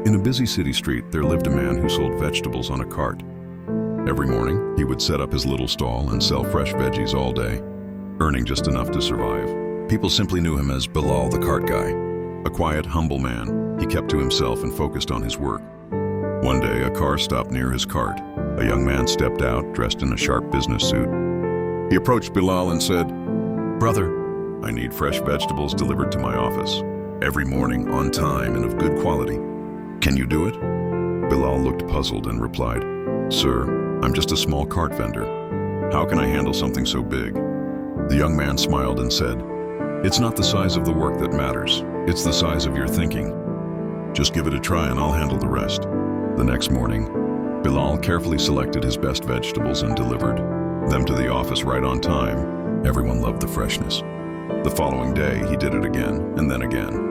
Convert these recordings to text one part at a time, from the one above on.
In a busy city street, there lived a man who sold vegetables on a cart. Every morning, he would set up his little stall and sell fresh veggies all day, earning just enough to survive. People simply knew him as Bilal the cart guy. A quiet, humble man, he kept to himself and focused on his work. One day, a car stopped near his cart. A young man stepped out, dressed in a sharp business suit. He approached Bilal and said, "Brother, I need fresh vegetables delivered to my office, every morning, on time and of good quality. Can you do it?" Bilal looked puzzled and replied, "Sir, I'm just a small cart vendor. How can I handle something so big?" The young man smiled and said, "It's not the size of the work that matters. It's the size of your thinking. Just give it a try and I'll handle the rest." The next morning, Bilal carefully selected his best vegetables and delivered them to the office right on time. Everyone loved the freshness. The following day, he did it again and then again.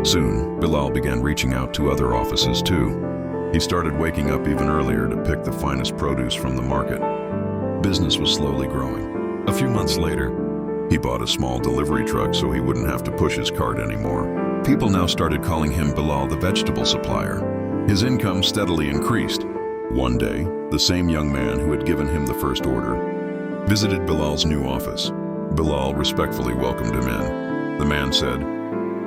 Soon, Bilal began reaching out to other offices too. He started waking up even earlier to pick the finest produce from the market. Business was slowly growing. A few months later, he bought a small delivery truck so he wouldn't have to push his cart anymore. People now started calling him Bilal the vegetable supplier. His income steadily increased. One day, the same young man who had given him the first order visited Bilal's new office. Bilal respectfully welcomed him in. The man said,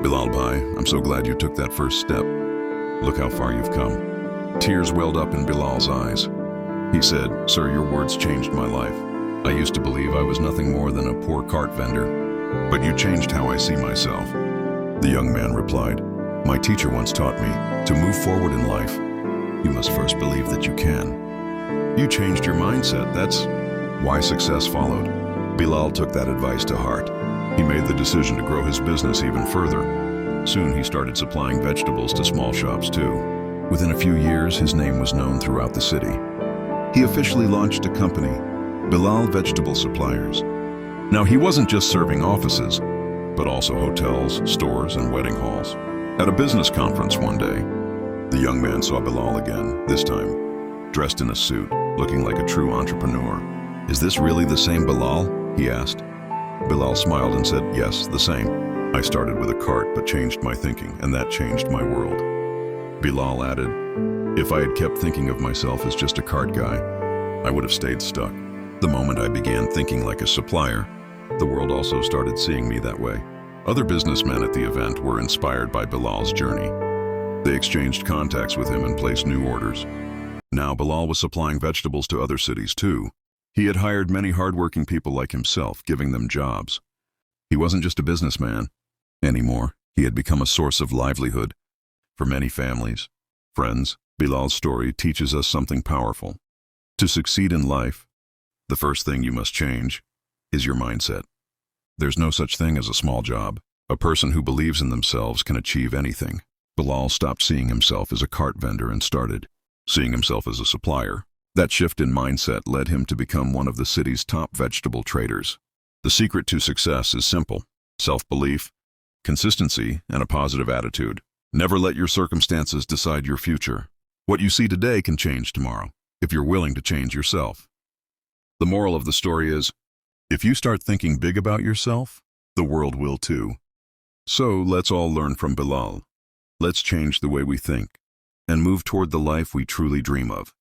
"Bilal bhai, I'm so glad you took that first step. Look how far you've come." Tears welled up in Bilal's eyes. He said, "Sir, your words changed my life. I used to believe I was nothing more than a poor cart vendor, but you changed how I see myself." The young man replied, "My teacher once taught me, to move forward in life, you must first believe that you can." You changed your mindset. That's why success followed. Bilal took that advice to heart. He made the decision to grow his business even further. Soon he started supplying vegetables to small shops too. Within a few years, his name was known throughout the city. He officially launched a company, Bilal Vegetable Suppliers. Now, he wasn't just serving offices, but also hotels, stores, and wedding halls. At a business conference one day, the young man saw Bilal again, this time dressed in a suit, looking like a true entrepreneur. "Is this really the same Bilal?" he asked. Bilal smiled and said, "Yes, the same. I started with a cart but changed my thinking, and that changed my world." Bilal added, "If I had kept thinking of myself as just a cart guy, I would have stayed stuck. The moment I began thinking like a supplier, the world also started seeing me that way." Other businessmen at the event were inspired by Bilal's journey. They exchanged contacts with him and placed new orders. Now Bilal was supplying vegetables to other cities too. He had hired many hardworking people like himself, giving them jobs. He wasn't just a businessman anymore. He had become a source of livelihood for many families, friends. Bilal's story teaches us something powerful. To succeed in life, the first thing you must change is your mindset. There's no such thing as a small job. A person who believes in themselves can achieve anything. Bilal stopped seeing himself as a cart vendor and started seeing himself as a supplier. That shift in mindset led him to become one of the city's top vegetable traders. The secret to success is simple: self-belief, consistency, and a positive attitude. Never let your circumstances decide your future. What you see today can change tomorrow, if you're willing to change yourself. The moral of the story is, if you start thinking big about yourself, the world will too. So let's all learn from Bilal. Let's change the way we think and move toward the life we truly dream of.